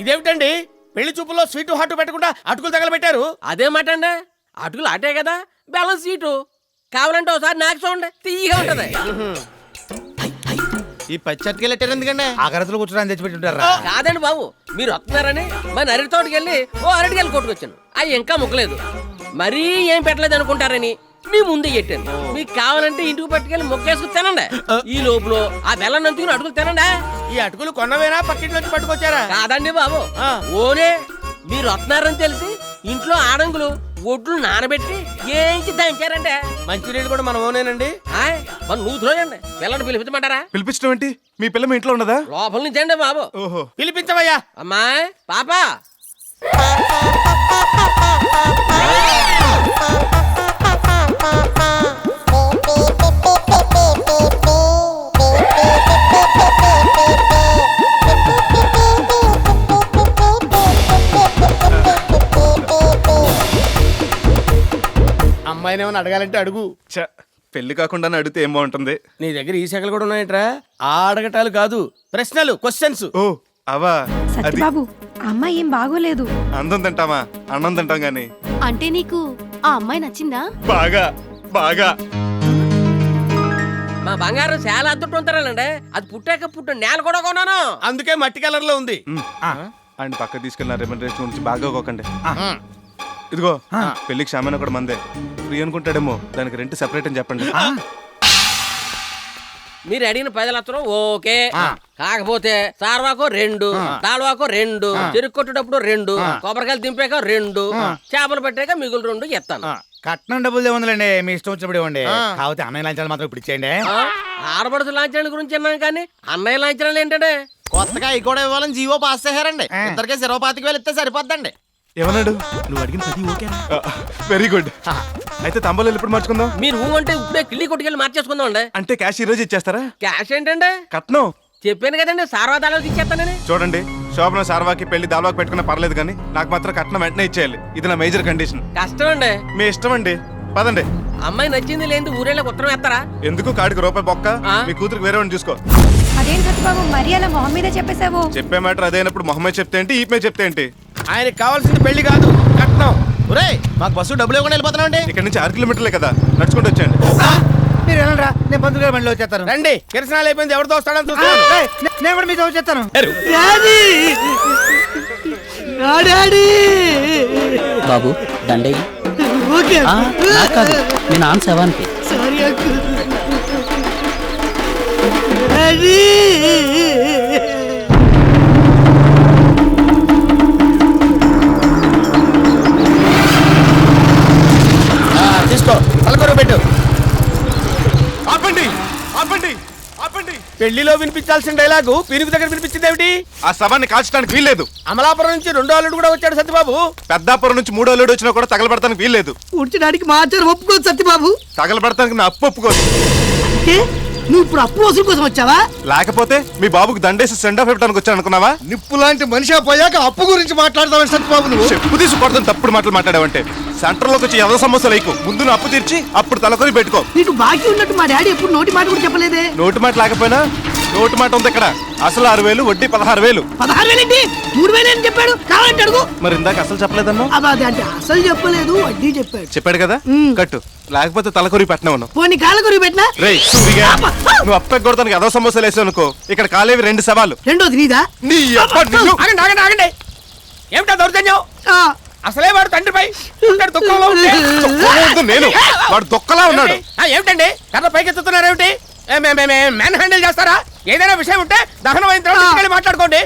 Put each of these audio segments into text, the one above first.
ఇదేమిటండి పెళ్లి చూపుల్లో స్వీట్ హాట్ పెట్టకుండా అటుకులు తగలబెట్టారు? అదే మాట అండి, అటుకులు అటే కదా, బెల్లం స్వీటు. కావాలంటే ఒకసారి నాకు చూడండి, తీయగా ఉంటది. ఈ పచ్చటికెళ్ళి ఎట్టారు ఎందుకండి? ఆ గరతులు కూర్చోడానికి తెచ్చిపెట్టుంటారా? కాదండి బాబు, మీరు వస్తున్నారని మన అరటి తోటకి వెళ్ళి ఓ అరటికెళ్ళి కొట్టుకొచ్చాను. అవి ఇంకా ముక్కలేదు, మరీ ఏం పెట్టలేదు అనుకుంటారని మీ ముందే పెట్టాను. మీకు కావాలంటే ఇంటికి పట్టుకెళ్ళి ముక్కేసుకుని తినండి. ఈ లోపల ఆ బెల్లం నంచుకుని అటుకులు తినండి. ఈ అటుకులు కొన్నవేనా పక్కింటి నుంచి పట్టుకొచ్చారా? కాదండి బాబు, ఓనే మీరు వస్తున్నారని తెలిసి ఇంట్లో ఆడంగులు ఒడ్లు నానబెట్టి ఏంచి దంచారంటే. మంచినీళ్ళు కూడా మనం ఓనేనండి. మన నూతులోండి పిల్లలు పిలిపించమంటారా? పిలిపించడం ఏంటి? మీ పిల్ల మీ ఇంట్లో ఉన్నదా? లోపల నుంచి అండి బాబు. ఓహో, పిలిపించవయ్యా. అమ్మా పాపా, అమ్మాయిని ఏమైనా అడగాలంటే అడుగు. పెళ్లి కాకుండా అడిగితే ఏం బాగుంటుంది? నీ దగ్గర ఈ శాఖలు కూడా ఉన్నాయట్రా? ఆ అడగటాలు కాదు, ప్రశ్నలు, క్వశ్చన్స్. ఓ అవా, అది సత్యబాబు ఆ అమ్మాయి ఏం బాగోలేదు. అందం తింటామా, అన్నం తింటాం గాని. అంటే నీకు ఆ అమ్మాయి నచ్చిందా? బాగా బాగా. మా బంగారం చాలా అద్దుట్టు ఉంటారండి. అది పుట్టాక నేల కూడా కొన్నాను, అందుకే మట్టి కలర్ లో ఉంది. ఆయన పక్క తీసుకెళ్ళిన రెమ్యూనరేషన్ గురించి బాగా ఒకండి. ఇదిగో పెళ్లికి షామాన్ కూడా మందే. ఫ్రీ అనుకుంటాడేమో, దానికి రెంట్ సెపరేట్ అని చెప్పండి. మీరు అడిగిన 10 లక్షలు ఓకే. కాకపోతే సార్వాకో 2, తాళ్వాకో 2, చెరుకు కొట్టేటప్పుడు 2, కొబ్బరికాయలు దింపాక 2, చేపలు పెట్టాక మిగులు 2 ఇస్తాను. కట్నం డబ్బులు ఏముందండి, మీ ఇష్టం వచ్చినప్పుడు ఇవ్వండి. కాకపోతే అన్నయ్య లంచాలు మాత్రం ఇప్పుడు ఇచ్చేయండి. ఆడపడుచు లాంఛనాల గురించి అన్నాను కానీ అన్నయ్య లాంఛనాలు ఏంటంటే కొత్తగా అవి కూడా ఇవ్వాలని జీవో పాస్ చేశారండి. ఇద్దరికే 25,000 ఇస్తే సరిపోద్దండి. ఏమన్నాడు? నువ్వు అడిగిన 10 ఓకే. Very good. అయితే తంబోలు ఎప్పుడు మార్చుకుందాం? మీరు అంటే ఇప్పుడే కిళ్ళి కొట్టుకెళ్ళి మార్చేసుకుందాం అండి. అంటే క్యాష్ ఈ రోజు ఇచ్చేస్తారా? క్యాష్ ఏంటంటే కట్నం చెప్పాను కదండి, సార్వాదాలకు ఇచ్చేస్తానని. చూడండి, శోభన సార్వాకి పెళ్లి దాల్వాకి పెట్టుకున్నా పర్లేదు కానీ నాకు మాత్రం కట్నం వెంటనే ఇచ్చేయాలి. ఇది నా మేజర్ కండిషన్. కష్టం అండి. మీ ఇష్టం అండి, పదండి. అమ్మాయి నచ్చింది లేదు ఊరేళ్ళకి ఉత్తరం వేస్తారా? ఎందుకు కాడికి రూపాయి బొక్క? మీ కూతురికి వేరే వాడిని చూసుకో. అదేం సత్యబాబు మరీ అలా మొహం మీద చెప్పేశావు? చెప్పే మ్యాటర్ అదేనప్పుడు మొహమ్మద్ చెప్తే ఏంటి, ఈపే చెప్తే ఏంటి? ఆయనకి కావాల్సింది పెళ్లి కాదు, కట్నం. ఒరేయ్, మాకు బస్సు డబ్బులు ఇవ్వకుండా వెళ్ళిపోతున్నామండి. ఇక్కడ నుంచి 6 కిలోమీటర్లే కదా, నడుచుకుంటూ వచ్చేయండి. మీరు వెళ్ళరా, నేను పంతులు గారి బండిలో వచ్చేస్తాను. రండి, కిరసనాలు అయిపోయింది, ఎవరితో వస్తాడని చూస్తాను. నేను కూడా మీతో వచ్చేస్తాను. బాబు దండయ్య కాదు, మీ నాన్న శవానికి. తీసుకో, తలకొర పెట్టు. ఆపండి ఆపండి ఆపండి. పెళ్లిలో వినిపించాల్సిన డైలాగు పీనుగు దగ్గర వినిపించింది ఏమిటి? ఆ శవాన్ని కాల్చడానికి వీల్లేదు. అమలాపురం నుంచి 2వ అల్లుడు కూడా వచ్చాడు సత్యబాబు. పెద్దాపురం నుంచి 3వ అల్లుడు వచ్చినా కూడా తగలబెడతానికి వీల్లేదు. ఉడ్చడానికి మా ఆచారం ఒప్పుకోదు సత్యబాబు. తగలబెడతానికి నా అప్పు ఒప్పుకోదు. నువ్వు ఇప్పుడు అప్పు వసూలు కోసం వచ్చావా? లేకపోతే మీ బాబుకి దండేసి సెండ్ ఆఫ్ ఇవ్వడానికి వచ్చాను అనుకున్నావా? నిప్పు లాంటి మనిషి పోయాక అప్పు గురించి మాట్లాడతామని సత్యబాబు నువ్వు చెప్పు తీసుకొడతాను. తప్పుడు మాటలు మాట్లాడావంటే సెంటర్ లోకి వచ్చి ఏదో సమస్యలు అయిపో. ముందు నా అప్పు తీర్చి అప్పుడు తలకొని పెట్టుకో. నీకు బాకీ ఉన్నట్టు మా డాడీ ఎప్పుడు నోటి మాట కూడా చెప్పలేదే. నోటి మాట లేకపోయినా నోటి మాట ఉంది ఇక్కడ. అసలు 6,000, వడ్డీ 16,000. 16,000 ఏంటి? 3,000 అని చెప్పాడు. కావాలంటే అడుగు. మరి ఇందాక అసలు చెప్పలేదన్నా? అదే అంటే అసలు చెప్పలేదు, వడ్డీ చెప్పాడు. చెప్పాడు కదా, కట్టు. లేకపోతే తలకొరి పెట్టినా పోనీ కాళ్ళ కొరికి పెట్టినా. నువ్వు అప్పకొడతానికి ఏదో సమస్యలు వేసావు అనుకో, ఇక్కడ కాలేవి 2 సవాలు. రెండోది నీదా? నీ అప్ప నిన్ను. ఆగండి ఆగండి ఆగండి, ఏమిటా దౌర్జన్యం? అసలే వాడు తండ్రిపై దుఃఖంలో ఉంటే నేను వాడు దొక్కలా ఉన్నాడు. ఏమిటండి కర్ర పైకెత్తుతున్నారు ఏమిటి? మ్యాన్ హ్యాండిల్ చేస్తారా? ఏదైనా విషయం ఉంటే దహనం అయిన తర్వాత మాట్లాడుకోండి.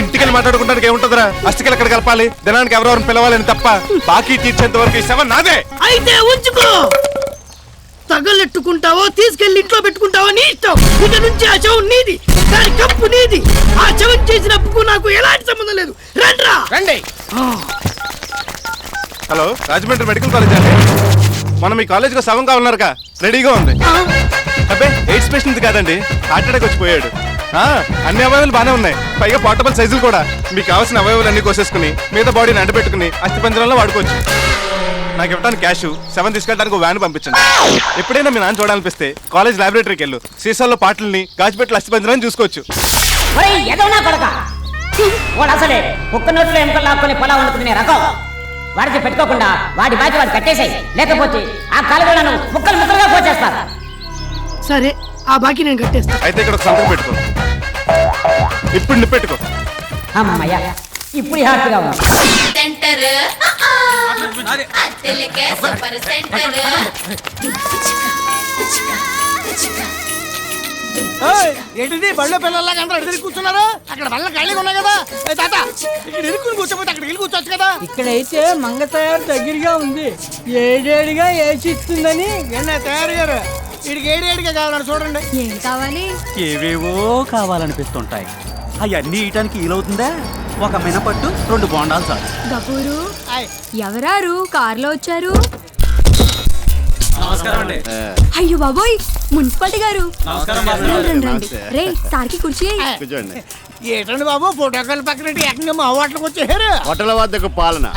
ఇంటికి మాట్లాడుకుంటానికి ఏముంటుందిరా? అస్థికలు ఎక్కడ కలపాలి, దినానికి ఎవరెవరిని పిలవాలని తప్ప బాకీ తీర్చేంత వరకు ఈ శవం నాదే. అయితే ఉంచుకో. తగలెట్టుకుంటావో తీసుకెళ్లి ఇంట్లో పెట్టుకుంటావో నీ ఇష్టం. ఇక నుంచి ఆ శవం నీది, దాని కప్పు నీది. ఆ శవం చేసినప్పుడు నాకు ఎలాంటి సంబంధం లేదు. రండ్రా రండి. హలో, రాజమండ్రి మెడికల్ కాలేజ్ అండి. మనం ఈ కాలేజ్కి శవం కావాలన్నారుగా, రెడీగా ఉంది. అబ్బే, ఎయిడ్స్ పేషెంట్ కాదండి, హార్ట్ అటాక్ వచ్చిపోయాడు. అన్ని అవయవాలు బాగానే ఉన్నాయి, పైగా పోర్టబుల్ సైజులు కూడా. మీకు కావాల్సిన అవయవాలు అన్ని కోసేసుకుని మిగతా బాడీని అంటపెట్టుకుని అస్థిపంజరంలో వాడుకోవచ్చు. నాకు ఇవ్వడానికి క్యాష్, శవం తీసుకెళ్ళడానికి వ్యాన్ పంపించండి. ఎప్పుడైనా మీ నాన్న చూడాలనిపిస్తే కాలేజ్ లైబ్రరీకి వెళ్ళు. సీసాల్లో పాటల్ని, గాజుపెట్టలు అస్థిపంజరాన్ని చూసుకోవచ్చు. వాడు అసలే కుక్క నోట్లో ఎముకలు లాక్కొని పొలా వండుకునే రకం. వాడికి పెట్టుకోకుండా వాడి బాకి వాడు కట్టేసాయి, లేకపోతే ఆ కాలువలను ముక్కలు ముక్కలుగా పోచేస్తారు. సరే ఆ బాకీ నేను కట్టేస్తా. అయితే ఇక్కడ ఒక సంతకం పెట్టుకో. ఇప్పుడు నువ్వు పెట్టుకో. అమ్మయ్య, ఇప్పుడు హ్యాపీగా ఉంది. ఏంటిది బళ్ళో పిల్లల్లాగా అందరూ అడిగి కూర్చున్నారు? అక్కడ బళ్ళ ఖాళీగా ఉన్నాయి కదా. ఏ తాత, ఇక్కడ ఇరుక్కుని కూర్చోపోతే అక్కడ వెళ్ళి కూర్చోవచ్చు కదా. ఇక్కడైతే మంగ తయారు దగ్గరగా ఉంది, ఏడేడిగా ఏసి ఇస్తుందని. తయారు గారు వీడికి ఏడిగా కావాలని చూడండి. ఏం కావాలి? ఏవేవో కావాలనిపిస్తుంటాయి. అవన్నీ ఇయటానికి వీలవుతుందా? ఒక మినపట్టు 2 బోండాలు చాలు. గపూరు, ఆయ్. ఎవరారు కారులో వచ్చారు? అయ్యో బాబోయ్, మున్సిపాలిటీ గారు. రండి, రండి. రే సార్కి కుర్చీ ఎయ్. ఏంటండి బాబు, ఫోటోకాల్ పక్కన ఏకంగా మా హోటల్కి వచ్చేసారు. హోటల్ వద్దకు పాలన.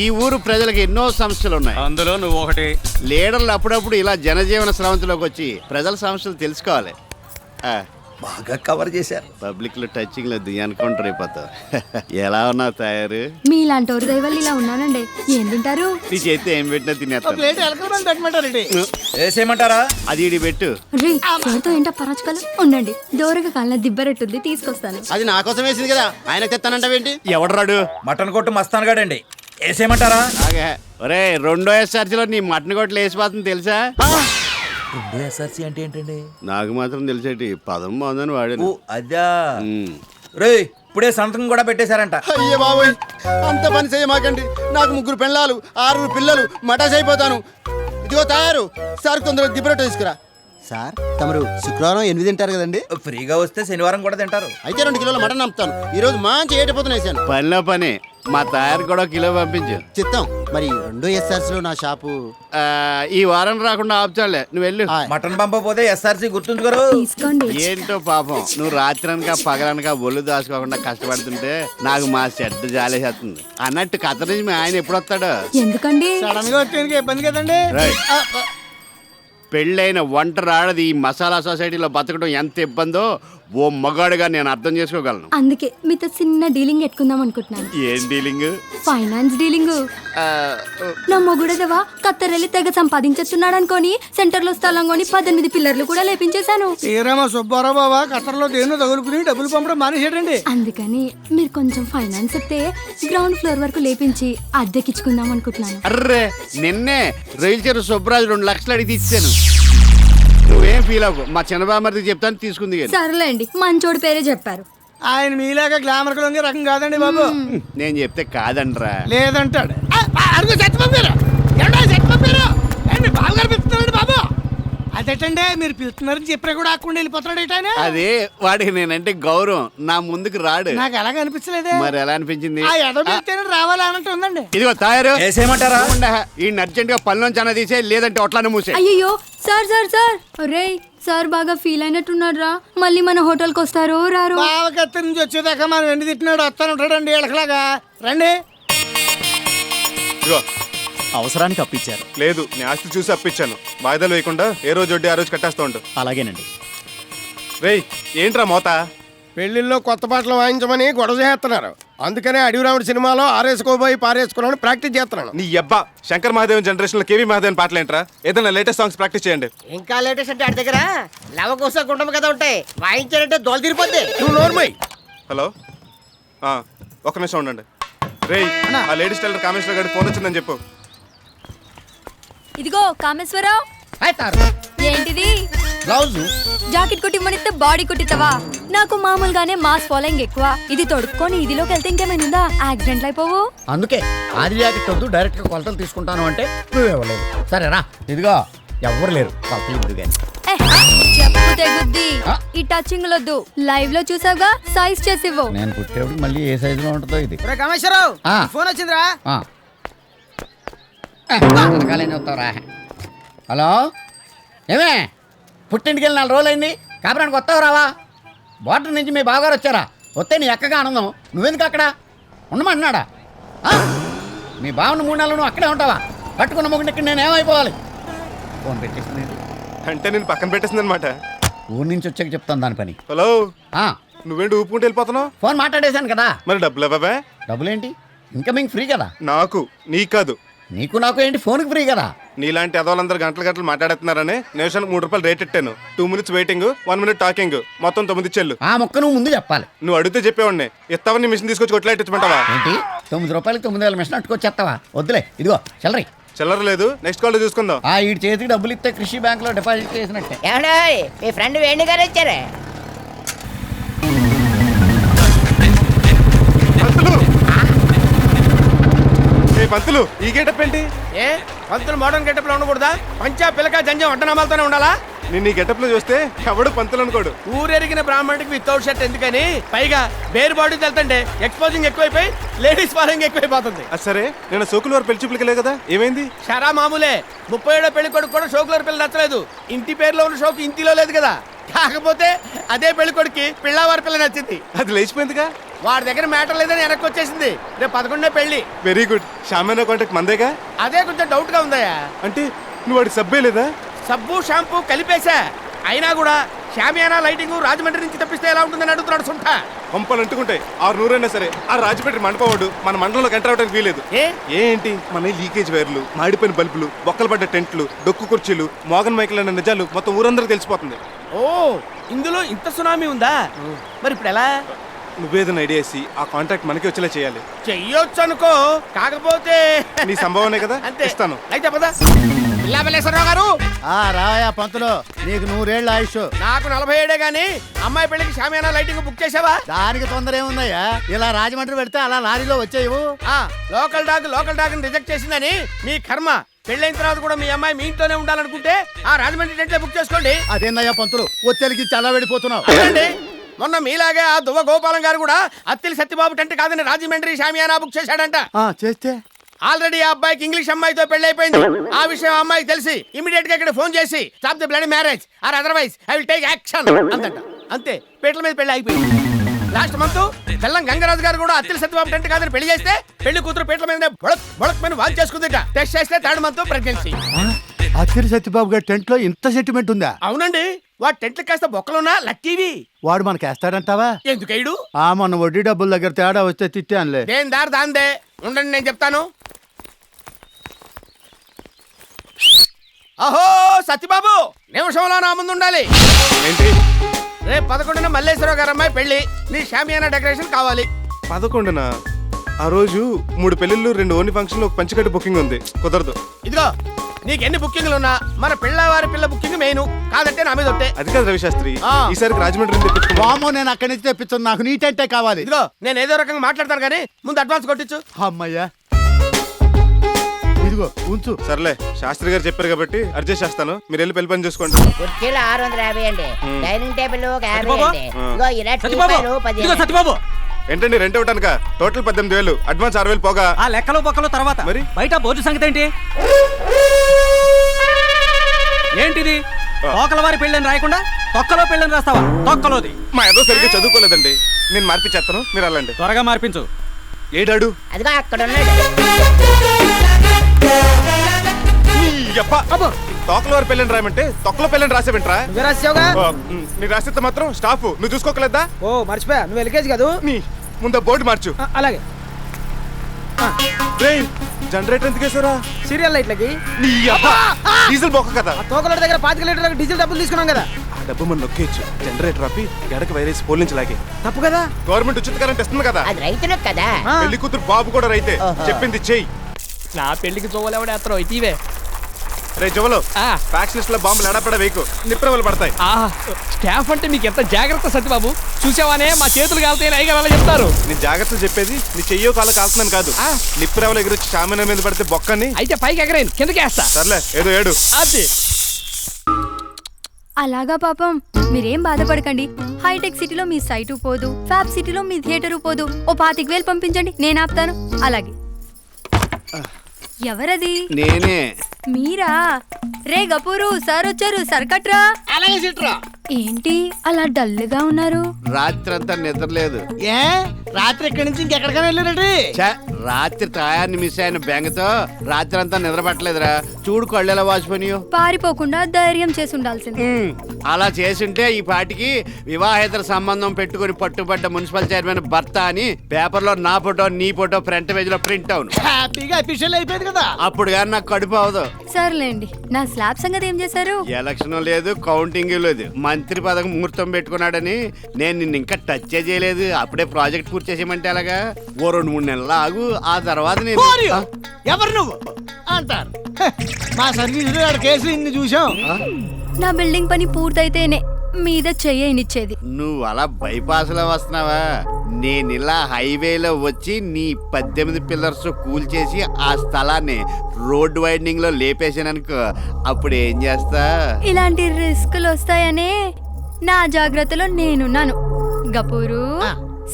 ఈ ఊరు ప్రజలకు ఎన్నో సమస్యలు ఉన్నాయి, అందులో నువ్వు ఒకటి. లీడర్లు అప్పుడప్పుడు ఇలా జనజీవన స్రవంతిలోకి వచ్చి ప్రజల సమస్యలు తెలుసుకోవాలి. బాగా కవర్ చేశారు. పబ్లిక్ లో టచింగ్ లేదు ఎన్కౌంటర్ అయిపోతావు. ఎలా ఉన్నావు తయారు? మీలాంటి వారి దయవల్ల ఇలా ఉన్నానండి. ఏం తింటారు? నీ చేతి ఏం పెట్టినా తినేస్తాను. ప్లేట్ ఎలకలు పెట్టమంటారండి. వేసేయమంటారా? అది ఇడి పెట్టు. రే సార్తో ఏంటో పరచుకలు ఉండండి. దూరగా కాలిన దిబ్బరెట్టుంది, తీసుకొస్తాను. అది నా కోసం వేసింది కదా, ఆయన తెస్తానంటావేంటి? ఎవడరాడు? మటన్ కొట్టు మస్తాను గాడండి. వేసేయమంటారా? అలాగే. ఒరే, 2వ ఎస్ఆర్సీలో నీ మటన్ కొట్లు వేసిపోతుంది తెలుసా? ఎస్ఆర్సీ అంటే ఏంటండి? నాకు మాత్రం తెలిసేటి పదం బాగుందని వాడాను. అదా రే, ఇప్పుడే సంతకం కూడా పెట్టేశారంట. అయ్యే బాబోయ్, అంత పని చేయమాకండి. నాకు 3 పెళ్ళాలు 6 పిల్లలు, మటాస్ అయిపోతాను. ఇదిగో తయారు, సార్ తొందరగా దిబ్బరొట్ట తీసుకురా. సార్ తమరు శుక్రవారం 8 తింటారు కదండి. ఫ్రీగా వస్తే శనివారం కూడా తింటారు. అయితే 2 కిలోల మటన్ అమ్ముతాను. ఈ రోజు మంచి ఏటపోతున్నా వేసాను. పనిలో పని. మా తయారు కూడా 1 కిలో పంపించు. చిత్తం. మరి 2 ఎస్ఆర్స్ లో నా షాపు ఈ వారం రాకుండా ఆపుచాలే, నువ్వు వెళ్ళు. మటన్ పంపపోతే ఎస్ఆర్సీ గుర్తుంచుకోరు. తీసుకోండి. ఏంటో పాపం, నువ్వు రాత్రనక పగలనక ఒళ్ళు దాచుకోకుండా కష్టపడుతుంటే నాకు మా చెడ్డ జాలేసేస్తుంది. అన్నట్టు కథ నుంచి మీ ఆయన ఎప్పుడు వస్తాడు? ఎందుకండి? సడన్ గా వచ్చేందుకు ఇబ్బంది కదండి. పెళ్ళైన ఒంటరి ఆడది ఈ మసాలా సొసైటీలో బతకడం ఎంత ఇబ్బందో ఓ మగాడుగా నేను అర్థం చేసుకోగలను. అందుకే మీతో చిన్న డీలింగ్ పెట్టుకుందాం అనుకుంటున్నాను. ఏం డీలింగ్? Finance dealing. నా మొగుడదవా కత్తరెళ్ళి తెగ సంపాదించేస్తున్నాడు అనుకోని సెంటర్ లో స్థలం కొని 18 పిల్లర్లు కూడా లేపించేశాను. శ్రీరామ సుబ్బారావు బాబా కట్టర్లో దేన్నో తగులుకుని డబ్బులు పంపడం మానేసాడండి. అందుకని మీరు కొంచెం ఫైనాన్స్ ఇస్తే గ్రౌండ్ ఫ్లోర్ వరకు లేపించి అద్దెకిచ్చుకుందాం అనుకుంటున్నాను. అర్రే, నిన్నే రైలు చెరు సుబ్బరాజు 2 లక్షలు అడిగి ఇచ్చాను. నువ్వేం ఫీల్ అవ్వకు, మా చిన్నబామర్దికి చెప్తాను తీసుకుంది. సర్లేండి, మంచోడు పేరే చెప్పారు. ఆయన మీలాగా గ్లామర్ లొంగే రకం కాదండి బాబు. నేను చెప్తే కాదండ్రా. లేదంటాడు. బాబుగారు పిలుస్తున్నాడు బాబు. అదేటండి మీరు పిలుస్తున్నారని చెప్పినా కూడా ఆకుండా వెళ్ళిపోతున్నాడు ఏంటనే. అదే వాడికి నేనంటే గౌరవం, నా ముందుకు రాడు. నాకు అలాగ అనిపించలేదే. మరి ఎలా అనిపించింది? ఆ ఎదో పిలిస్తేనే రావాలి అన్నట్టు ఉందండి. ఇదిగో తయారు, వేసేయమంటారా? ఈ అర్జెంట్ గా పనిలోంచి అన్న తీసే, లేదంటే ఒట్లానే మూసే. అయ్యో సార్ సార్ సార్, రే సార్ బాగా ఫీల్ అయినట్టున్నారా? మళ్ళీ మన హోటల్కి వస్తారో రారో? బావకత్తి నుంచి వచ్చేదాకా మనం ఎండి తిట్టినాడు వస్తానంటాడండి ఎలకలాగా. రండి. ఇదిగో అవసరానికి అప్పించారు. లేదు, నీ ఆస్తి చూసి అప్పించాను. వాయిదాలు వేయకుండా ఏ రోజు వడ్డీ ఆ రోజు కట్టేస్తూ ఉంటా. అలాగేనండి. రేయ్, ఏంట్రా మోత? పెళ్లిల్లో కొత్త పాటలు వాయించమని గొడవ చేస్తున్నారు. అందుకనే అడవిరాముడి సినిమాలో ఆరేసుకోబోయి పారేసుకున్నాను ప్రాక్టీస్ చేస్తున్నాను. నీ అబ్బా శంకర్ మహాదేవన్ జనరేషన్ లో కేవీ మహాదేవన్ పాటలు ఏంట్రా? ఏదైనా లేటెస్ట్ సాంగ్స్ ప్రాక్టీస్ చేయండి. ఇంకా లేటెస్ట్ అంటే ఆడి దగ్గర లవకోస గుండం కదా ఉంటాయి, వాయించారంటే దోలు తిరిపోద్ది. నువ్వు నోర్మై. హలో, ఒక్క నిమిషం ఉండండి. రేయ్, ఆ లేడీస్ టైలర్ కామేశ్వర గారి ఫోన్ వచ్చిందని చెప్పు. ఇదిగో కామేశ్వరరావు. ఏంటిది? బ్లౌజ్ జాకెట్ కుట్టిమ్మనిస్తే బాడీ కుట్టిస్తావా? నాకు మామూలుగానే మాస్ ఫాలోయింగ్ ఎక్కువ. ఇది తొడుక్కొని ఇదిలోకి వెళ్తే ఇంకేమైనా యాక్సిడెంట్ అయిపోవు. అందుకే ఆది జాకెట్ వద్దు, డైరెక్ట్ గా కొలతలు తీసుకుంటాను అంటే నువ్వు ఇవ్వలేదు. సరేరా, ఇదిగో ఎవ్వరు లేరు కొలతలు ఇవ్వదు కానీ. చెప్పు తెగుద్ది. ఈ టచింగ్ లొద్దు, లైవ్ లో చూసావుగా, సైజ్ చేసి ఇవ్వు. నేను కుట్టేప్పుడు మళ్ళీ ఏ సైజు లో ఉంటుందో ఇది. కామేశ్వరరావు ఫోన్ వచ్చిందిరా. హలో, ఏమే పుట్టింటికి వెళ్ళి 4 రోజులు అయింది, కాపురానికి వస్తావు రావా? బోర్డర్ నుంచి మీ బావగారు వచ్చారా? వస్తే నీ ఎక్కగా ఆనందం, నువ్వెందుకు అక్కడ ఉండమన్నాడా? మీ బావను 3 నెలలు నువ్వు అక్కడే ఉంటావా? పట్టుకున్న మొగుడికి ఇక్కడ నేను ఏమైపోవాలి? ఫోన్ పెట్టేసింది అంటే నేను పక్కన పెట్టేసింది అనమాట. ఊరి నుంచి వచ్చాక చెప్తాను దాని పని. హలో, నువ్వేంటి ఊపుకుంటూ వెళ్ళిపోతున్నావు? ఫోన్ మాట్లాడేశాను కదా. మరి డబ్బులు అవ్వవే? డబ్బులేంటి? ఇన్కమింగ్ ఫ్రీ కదా. నాకు నీకు కాదు. నీకు నాకు ఏంటి? ఫోన్కి ఫ్రీ కదా. నీలాంటి అదోళ్ళందరూ గంటలు మాట్లాడుతున్నారని నిమిషానికి 3 రూపాయలు రేట్ ఇట్టాను. 2 minutes వెయిటింగ్, 1 minute టాకింగ్, మొత్తం 9 చెల్లు. ఆ మొక్క నువ్వు ముందు చెప్పాలి. నువ్వు అడిగితే చెప్పేవాడిని. ఇస్తావని మిషన్ తీసుకొచ్చి కొట్లాడించమంటావా? ఏంటి 9 రూపాయలకి 9,000 మిషన్ అట్టుకొచ్చేస్తావా? వద్దులే, ఇదిగో చిల్లరి. చిల్లర లేదు, నెక్స్ట్ కాల్ చూసుకుందాం. ఈ చేతికి డబ్బులు ఇస్తే కృషి బ్యాంక్ లో డిపాజిట్ చేసినట్టే. ఏమండే మీ ఫ్రెండ్ వేణు గారు వచ్చారే? పంతులు ఈ గేటప్ ఏంటి? ఏ పంతులు మోడర్న్ గెటప్ లో ఉండకూడదా? పంచా పిలక జంజం అడ్డనామాలతోనే ఉండాలా? నేను ఈ గెటప్ లో చూస్తే ఎవడు పంతులు అనుకోడు. ఊరెరిగిన బ్రాహ్మణుడికి వితౌట్ షర్ట్ ఎందుకని, పైగా బేర్ బాడీ వెళ్తుంటే ఎక్స్పోజింగ్ ఎక్కువైపోయి లేడీస్ ఫాలోయింగ్ ఎక్కువైపోతుంది. సరే నేను సోకులు వారు పెళ్లి చూపులకే కదా, ఏమైంది? షరా మామూలే. 37వ పెళ్లి కొడుకు కూడా షోకులర్ పిల్ల నచ్చలేదు. ఇంటి పేరులో ఉన్న షోకు ఇంటిలో లేదు కదా. కాకపోతే అదే పెళ్లి కొడుకు పిల్లవారి పిల్ల నచ్చింది. అది లేచిపోయిందిగా. వాడి దగ్గర మ్యాటర్ లేదని వెనక్కి వచ్చేసింది. రేపు 11 పెళ్లి. Very good. షామేనా కాంటాక్ట్ మందేగా? అదే కొంచెం డౌట్ గా ఉందయ్యా. అంటే నువ్వు వాడికి సబ్బే లేదా? సబ్బు షాంపూ కలిపేశా. అయినా కూడా షామియానా లైటింగ్ రాజమండ్రి నుంచి తప్పిస్తే ఎలా ఉంటుందని అడుగుతున్నాడు సుంఠ. పంపలు అంటుకుంటాయి 600 అయినా సరే ఆ రాజమండ్రి మండపవాడు మన మండలంలోకి ఎంటర్ అవడానికి వీలేదు. ఏంటి మన లీకేజ్ వైర్లు, మాడిపోయిన బల్బులు, బొక్కలు పడ్డ టెంట్లు, డొక్కు కుర్చీలు, మోగన్ మైకులు అన్న నిజాలు మొత్తం ఊరందరూ తెలిసిపోతుంది. ఓ ఇందులో ఇంత సునామీ ఉందా? మరి ఇప్పుడు ఎలా? నువ్వేదైనా ఐడియా వేసి ఆ కాంట్రాక్ట్ మనకి వచ్చేలా చేయాలి. చెయ్యొచ్చు అనుకో, కాకపోతే నీ సంభవనే కదా. అంతే ఇస్తాను. అయితే పద. పిల్లాపల్లేశ్వరరావు గారు. రావయా పంతులు, నీకు 100 ఏళ్ళ ఆయుష్. నాకు 47 గానీ అమ్మాయి పెళ్లికి షామియానా లైటింగ్ బుక్ చేసావా? దానికి తొందర ఏముందయ్యా, ఇలా రాజమండ్రి పెడితే అలా లారీలో వచ్చేయవు. లోకల్ డాగ్ రిజెక్ట్ చేసిందని మీ కర్మ. పెళ్ళైన తర్వాత కూడా మీ అమ్మాయి మీ ఇంట్లోనే ఉండాలనుకుంటే ఆ రాజమండ్రి టెంట్లో బుక్ చేసుకోండి. అదేందయ్యా పంతులు, ఒత్తిడికి చాలా వెళ్ళిపోతున్నావు. అదేండి, మొన్న మీలాగే ఆ దువ్వ గోపాలం గారు కూడా అత్తిలి సత్యబాబు టెంట్ కాదని రాజమండ్రి షామియానా బుక్ చేశాడంట. చేస్తే ఆల్రెడీ ఆ అబ్బాయికి ఇంగ్లీష్ అమ్మాయితో పెళ్లి అయిపోయింది. ఆ విషయం ఆ అమ్మాయికి తెలిసి ఇమీడియట్ గా ఇక్కడ ఫోన్ చేసి stop the bloody marriage or otherwise I will take action అందంట. అంతే, పీటల మీద పెళ్లి అయిపోయింది. లాస్ట్ మంత్ బెల్లం గంగరాజు గారు కూడా అత్తిలి సత్యబాబు టెంట్ కాదని పెళ్లి చేస్తే పెళ్లి కూతురు పీటల మీద బొడక్ మీద వాల్ చేసుకుందిట. టెస్ట్ చేస్తే 3rd month ప్రెగ్నెన్సీ. అత్తిరి సత్యబాబు గారి టెంట్ లో ఇంత సెంటిమెంట్ ఉందా? అవునండి, వాడు టెంట్లు కాస్త బొక్కలున్నా లక్కీవి. వాడు మనకేస్తాడంటావా? ఎందుకైడు? మొన్న వడ్డీ డబ్బుల దగ్గర తేడా వస్తే తిట్టానులే. దేని దారి దాందే. ఉండండి నేను చెప్తాను. అహో సత్యబాబు, నిమిషంలో నా ముందు ఉండాలి. ఏంటి? రేపు 11న మల్లేశ్వరరావు గారు అమ్మాయి పెళ్లి. నీ షామియానా డెకరేషన్ కావాలి. 11న? ఆ రోజు 3 పెళ్లిళ్ళు, 2 ఓన్లీ ఫంక్షన్లు, ఒక పంచకట్టు బుకింగ్ ఉంది. కుదరదు. ఇదిగో నీకు ఎన్ని బుకింగ్లు ఉన్నా మన పిల్లవారి పిల్ల బుకింగ్ మెయిన్. కాదంటే నా మీద ఒట్టే. అది కాదు రవిశాస్త్రి, ఈసారికి రాజమండ్రి తెప్పించుకో. వామో, నేను అక్కడి నుంచి తెప్పించాను. నాకు నీ టెంటే కావాలి. ఇదిగో నేను ఏదో రకంగా మాట్లాడతాను కానీ ముందు అడ్వాన్స్ కొట్టించు. అమ్మయ్యా, ఇదిగో ఉంచు. సర్లే, శాస్త్రి గారు చెప్పారు కాబట్టి అడ్జస్ట్ చేస్తాను. మీరు వెళ్ళి పెళ్లి పని చూసుకోండి. కుర్చీలు 650 అండి, డైనింగ్ టేబుల్ 50 సత్యబాబు? అండి, ఇదిగో ఇలా టీ రూపాయలు 10. ఇదిగో సత్యబాబు, ఏంటండి రెంట్ ఇవ్వటానిక? టోటల్ 18,000, అడ్వాన్స్ 6,000 పోగా. ఆ లెక్కలు బొక్కలు తర్వాత మరి బయట బోర్డు సంగతి ఏంటి? ఏంటిది? తోకల వారి పెళ్ళని రాయకుండా తొక్కలో పెళ్ళని రాస్తావా? తొక్కలోది. మా ఏదో సరిగ్గా చదువుకోలేదండి. నేను మార్పిచ్చేస్తాను, మీరు వెళ్ళండి. త్వరగా మార్పించు. ఏడాడు అదిగో అక్కడ ఉన్నాడు. తోకల వారి పెళ్ళని రాయమంటే తొక్కలో పెళ్ళని రాసేవింట్రా? నీ రాసిస్తే మాత్రం స్టాఫ్ నువ్వు చూసుకోకలేదా? ఓ మర్చిపోయా, నువ్వు ఎల్కేజీ కాదు. నీ ముందు బోర్డు మార్చు. అలాగే. జనరేటర్ ఎందుకు వేసారా? సీరియల్ లైట్లకి. డీజిల్ బొక్క కదా. తోకల దగ్గర 25 లీటర్లకు డీజిల్ డబ్బులు తీసుకున్నాం కదా. ఆ డబ్బు మనం నొక్కేయచ్చు. జనరేటర్ ఆపి గడక వైరస్ పోలించలాగే. తప్పు కదా. గవర్నమెంట్ ఉచిత కరెంట్ ఇస్తుంది కదా. అది రైతులకు కదా. పెళ్లి కూతురు బాబు కూడా రైతే. చెప్పింది చెయ్యి. నా పెళ్లికి చూవలేవడేస్తారో ఇటీవే. రే జవలో, ఫ్యాక్స్ లిస్ట్ లో బాంబులు ఎడపడ వేకు, నిప్రవలు పడతాయి. స్టాఫ్ అంటే మీకు ఎంత జాగ్రత్త సత్యబాబు. చూసావానే మా చేతులు కాలుతాయి అయ్యగారు చెప్తారు. నీ జాగ్రత్తలు చెప్పేది నీ చెయ్యో కాల కాల్తున్నాను కాదు. నిప్రవలు ఎగురొచ్చి షామియానా మీద పడితే బొక్కని. అయితే పైకి ఎగరేను, కిందకి వేస్తా. సర్లే, ఏదో ఏడు. అది అలాగా పాపం, మీరేం బాధపడకండి. హైటెక్ సిటీలో మీ సైటు పోదు, ఫ్యాబ్ సిటీలో మీ థియేటరు పోదు. ఓ 25,000 పంపించండి, నేను ఆపుతాను. అలాగే. ఎవరది? నేనే. మీరా? రే గపూరు సార్ వచ్చారు, సర్కట్రా. అలాగే సిట్రా. ఏంటి అలా డల్గా ఉన్నారు? రాత్రంతా నిద్రలేదు. రాత్రి ఇక్కడి నుంచి ఇంకెక్కడికైనా వెళ్ళారండి? ఛే, రాత్రి టయాన్ని మిస్ అయిన బెంగతో రాత్రి అంతా నిద్ర పట్టలేదురా. చూడు కళ్ళు ఎలా వాచిపోయినాయో. పారిపోకుండా ధైర్యం చేసి ఉండాల్సింది. అలా చేసింటే ఈ పాటికి వివాహేతర సంబంధం పెట్టుకుని పట్టుబడ్డ మున్సిపల్ చైర్మన్ భర్త అని పేపర్లో నా ఫోటో నీ ఫోటో ఫ్రంట్ పేజ్ లో ప్రింట్ అవును. హ్యాపీగా అఫీషియల్ అయిపోయింది కదా. అప్పుడు కానీ నాకు కడుపు అవదు. సర్లేండి, నా స్లాబ్ సంగతి ఏం చేశారు? ఎలక్షన్ లేదు, కౌంటింగ్ లేదు. మంత్రి పదవి ముహూర్తం పెట్టుకున్నాడని నేను నిన్ను ఇంకా టచ్ చేయలేదు. అప్పుడే ప్రాజెక్ట్ పూర్తి చేసేయమంటే అలాగా? ఓ 2-3 నెలలు ఆగు, ఆ తర్వాత నేను కోరియో, ఎవరు నువ్వు అంటారు. హ, మా సర్వీసులో కేసులు ఇన్ని చూసాం. నా బిల్డింగ్ పని పూర్తయితేనే మీద చెయ్యనిచ్చేది. నువ్వు అలా బైపాస్ లో వస్తున్నావా? నేను ఇలా హైవేలో వచ్చి నీ 18 పిల్లర్స్ కూల్చేసి ఆ స్థలాన్ని రోడ్ వైడనింగ్ లో లేపేసాననుకో, అప్పుడు ఏం చేస్తా? ఇలాంటి రిస్కులు వస్తాయనే నా జాగ్రత్తలో నేనున్నాను. గపూరు,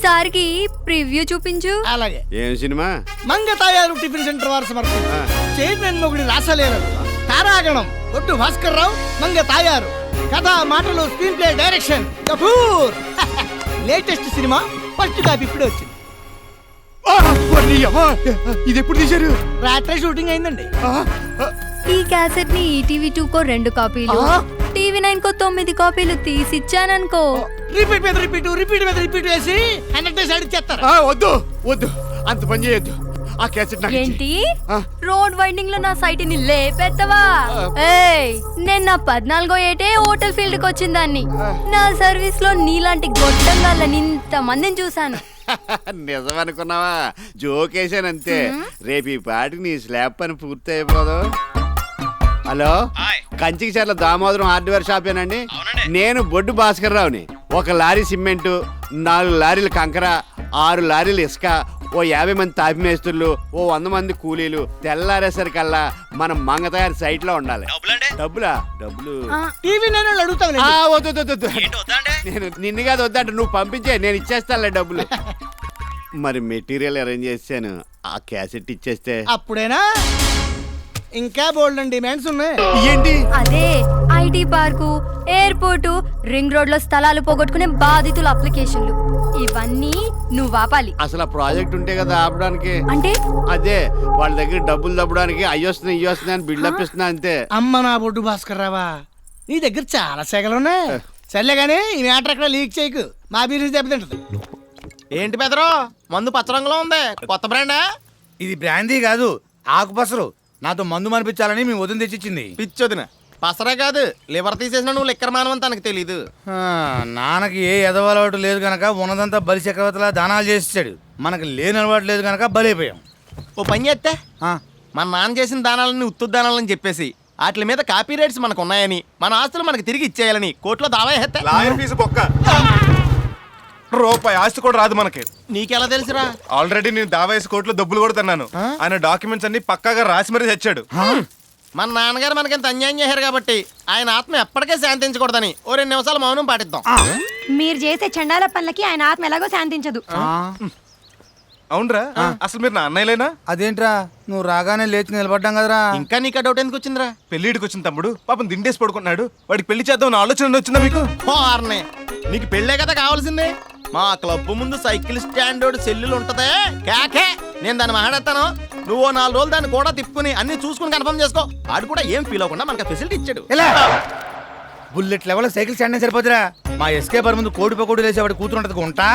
సార్కి ప్రివ్యూ చూపించు. అలాగే. ఏం సినిమా? మంగతాయారు టిఫిన్ సెంటర్ వారు సమర్పించు చైర్మన్ మొగుడి రాసలేరు తారాగణం ఒట్టు భాస్కర్ రావు మంగ తాయారు. కథ, మాటలు, screen play, direction Kapoor. Latest cinema first copy ఇప్పుడే వచ్చింది. ఇది ఎప్పుడు తీశారు? రాత్రి షూటింగ్ అయిందండి. ఈ క్యాసెట్ ని ఈటీవీ 2 కో 2 కాపీలు, టీవీ 9 కో 9 కాపీలు తీసిచ్చాననుకో. రిపీట్ మీద రిపీట్, రిపీట్ మీద రిపీట్ వేసి 100 డేస్ అడిగి చేస్తారు. వద్దు వద్దు, అంత పని చేయొద్దు. ఆ క్యాసెట్ నాకు ఏంటి రోడ్ వైండింగ్ లో నా సైట్ ని లేపెత్తవా? ఏయ్, నేను నా 14వ ఏటే హోటల్ ఫీల్డ్ కి వచ్చిందాన్ని. నా సర్వీస్ లో నీలాంటి గొడ్డంగాళ్ళని ఇంత మందిని చూసాను. నిజం అనుకున్నావా? జోకేశానంతే. రేపు ఈ పాటికి నీ స్లాబ్ పని పూర్తి అయిపోదు. హలో, కంచికి చర్ల దామోదరం హార్డ్వేర్ షాపేనండి. నేను బొడ్డు భాస్కర్ రావుని. 1 లారీ సిమెంటు, 4 లారీలు కంకర, 6 లారీలు ఇసుక, ఓ 50 మంది తాపి మేస్తులు, ఓ 100 మంది కూలీలు తెల్లారేసరికల్లా మనం మంగతయారు సైట్ లో ఉండాలి. డబ్బులా? డబ్బులు టీవీ నేను అడుగుతాను. వద్దు, నేను నిన్ను కాదు వద్దంట, నువ్వు పంపించే, నేను ఇచ్చేస్తానులే డబ్బులు. మరి మెటీరియల్ అరేంజ్ చేశాను, ఆ క్యాసెట్ ఇచ్చేస్తే అప్పుడేనా? ఇంకా బోల్డ్ డిమాండ్స్ ఉన్నాయి. ఏంటి? అదే IT park, airport, ring road లో స్థలాలు పోగొట్టుకునే బాధితుల అప్లికేషన్లు, ఇవన్నీ నువ్వు ఆపాలి. అసలు ఆ ప్రాజెక్ట్ ఉంటే కదా ఆపడానికి. అంటే అదే వాళ్ళ దగ్గర డబ్బులు దబ్బడానికి అయ్యొస్తున్నాయి ఇయ్యొస్తున్నాయి అని బిల్డప్ ఇస్తున్నా అంతే. అమ్మ నా బొడ్డు భాస్కర్ రావా, నీ దగ్గర చాలా సెగలున్నాయి. సర్లే గానీ ఈ మ్యాటర్ అక్కడ లీక్ చేయకు, మా బిజినెస్ దెబ్బతింటది. ఏంటి పెదరో, మందు పచ్చ రంగులో ఉంది, కొత్త బ్రాండా? ఇది బ్రాందీ కాదు, ఆకుపసరు. నాతో మందు మనిపించాలని మీ వదిన తెచ్చిచ్చింది. పిచ్చొదిన పసరే కాదు, లివర్ తీసేసిన నువ్వు లిక్కర్ మానవని తనకు తెలీదు. నాన్నకి ఏ ఎదవలవాటు లేదు గనక ఉన్నదంతా బలి చక్రవర్తిలా దానాలు చేసేసాడు. మనకి లేని అలవాటు లేదు గనక బలైపోయాం. ఓ పని చేస్తే మన నాన్న చేసిన దానాలని ఉత్తు దానాలని చెప్పేసి వాటి మీద కాపీ రైట్స్ మనకు ఉన్నాయని, మన ఆస్తులు మనకి తిరిగి ఇచ్చేయాలని కోర్టులో దావా వేస్తే లాయర్ ఫీజు బొక్క. రూపాయి ఆస్తి కూడా రాదు మనకి. నీకెలా తెలుసురా? ఆల్రెడీ నేను దావా వేసి కోర్టులో డబ్బులు కూడా తిన్నాను. ఆయన డాక్యుమెంట్స్ అన్ని పక్కాగా రాసి మరీ తెచ్చాడు. మన నాన్నగారు మనకింత అన్యాయం చేశారు కాబట్టి ఆయన ఆత్మ ఎప్పటికే శాంతించకూడదని ఓ 2 నిమిషాలు మౌనం పాటిద్దాం. మీరు చేసే చండాల పనులకి ఆయన ఆత్మ ఎలాగో శాంతించదు. అవునరా, అసలు మీరు నా అన్నయ్యలేనా? అదేంట్రా, నువ్వు రాగానే లేచి నిలబడ్డాం కదరా. ఇంకా నీకు డౌట్ ఎందుకు వచ్చిందిరా? పెళ్లిడికి వచ్చిన తమ్ముడు పాపం దిండేసి పడుకున్నాడు. వాడికి పెళ్లి చేద్దాం ఆలోచన వచ్చిందా మీకు? నీకు పెళ్ళే కదా కావాల్సిందే. మా క్లబ్ ముందు సైకిల్ స్టాండ్ సెల్లులు ఉంటదే కాకే, నేను దాన్ని మాట్లాడతాను. నువ్వు 4 రోజులు దాన్ని కూడా తిప్పుకుని అన్ని చూసుకుని కన్ఫర్మ్ చేసుకో. ఆడు కూడా ఏం ఫీల్ అవ్వకుండా మనకు ఫెసిలిటీ ఇచ్చాడు. బుల్లెట్ లెవెల్ సైకిల్ స్టాండ్ సరిపోతురా. మా ఎస్కేపర్ ముందు కోడి పకోడి వేసేవాడు కూతురు ఉంటది ఉంటా,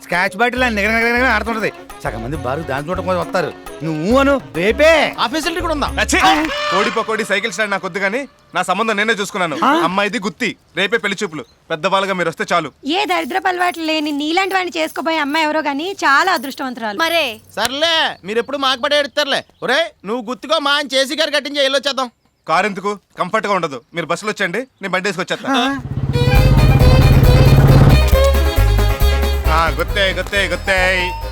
స్కాచ్ బాటిల్ నిగర ఆడుతుంటది. సగం మంది బారు దాని చూడటం వస్తారు. నువ్వు అను రేపే ఆ ఫెసిలిటీ కూడా ఉందా? కోడి పకోడి సైకిల్ స్టాండ్ నాకు వద్దు కానీ నా సంబంధం నేనే చూసుకున్నాను. అమ్మాయిది గుత్తి, రేపే పెళ్లి చూపులు. పెద్దవాళ్ళుగా మీరు వస్తే చాలు. ఏ దరిద్రపు అలవాట్లు లేని నీలాంటి వాడిని చేసుకోబోయే అమ్మాయి ఎవరో గానీ చాలా అదృష్టవంతురాలు. మరే సర్లే, మీరు ఎప్పుడు మాకు పడే ఎడతారులే. ఒరే నువ్వు గుర్తుకో, మా ఆయన చేసి గారు కట్టించి వెళ్ళొచ్చేద్దాం. కారు ఎందుకు, కంఫర్ట్ గా ఉండదు. మీరు బస్సులో వచ్చండి, నేను బండి వేసుకొచ్చేస్తా. గుత్తే గుత్తే గుత్తే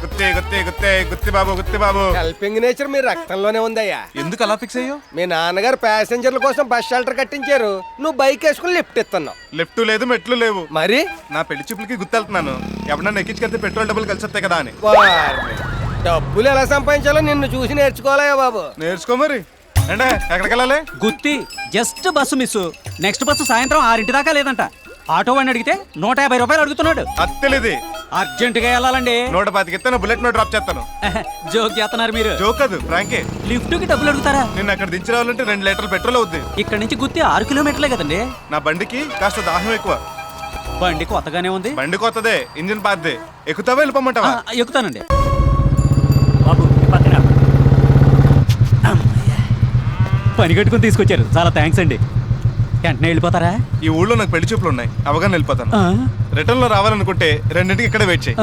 గుత్తే గుత్తే గుత్తే గుత్తి బాబు, గుత్తి బాబు. హెల్పింగ్ నేచర్ మీ రక్తంలోనే ఉందయ్యా. ఎందుకు అలా ఫిక్స్ అయ్యో? మీ నాన్నగారు ప్యాసింజర్ల కోసం బస్ షెల్టర్ కట్టించారు, నువ్వు బైక్ వేసుకుని లిఫ్ట్ ఇస్తున్నావు. లిఫ్ట్ లేదు, మెట్లు లేవు. మరి నా పెళ్లి చూపులకి గుర్తెళ్తున్నాను, ఎవరన్నా ఎక్కించుకెళ్తే పెట్రోల్ డబ్బులు కలిసి వస్తాయి కదా అని. డబ్బులు ఎలా సంపాదించాలో నిన్ను చూసి నేర్చుకోవాలయ్యా బాబు. నేర్చుకో మరి. అంటే ఎక్కడికి వెళ్ళాలి? Gutti just bus miss. Next bus సాయంత్రం 6 దాకా లేదంట. ఆటో వాడిని అడిగితే 150 రూపాయలు అడుగుతున్నాడు. అత్తలేది అర్జెంటుగా వెళ్ళాలండి. 125 ఎత్తాను బుల్లెట్ మీద డ్రాప్ చేస్తాను. జోక్ చేస్తున్నారు మీరు. జోక్ కాదు ఫ్రాంకే. లిఫ్ట్ కి డబ్బులు అడుగుతారా? నిన్ను అక్కడ దించి రావాలంటే 2 లీటర్ల పెట్రోల్ అవుద్ది. ఇక్కడ నుంచి గుత్తి 6 కిలోమీటర్లే కదండి. నా బండికి కాస్త దాహం ఎక్కువ. బండి కొత్తగానే ఉంది. బండి కొత్తదే, ఇంజిన్ పాతదే. ఎక్కుతావా వెళ్ళిపోమంటావా? ఎక్కుతానండి. బాబు పక్కన పని కట్టుకుని తీసుకొచ్చారు, చాలా థ్యాంక్స్ అండి. వెంటనే వెళ్ళిపోతారా? ఈ ఊళ్ళో నాకు పెళ్లి చూపులు ఉన్నాయి, అవగానే వెళ్ళిపోతాను. రిటర్న్ లో రావాలనుకుంటే 2ంటికి ఇక్కడ వెయిట్ చేయి.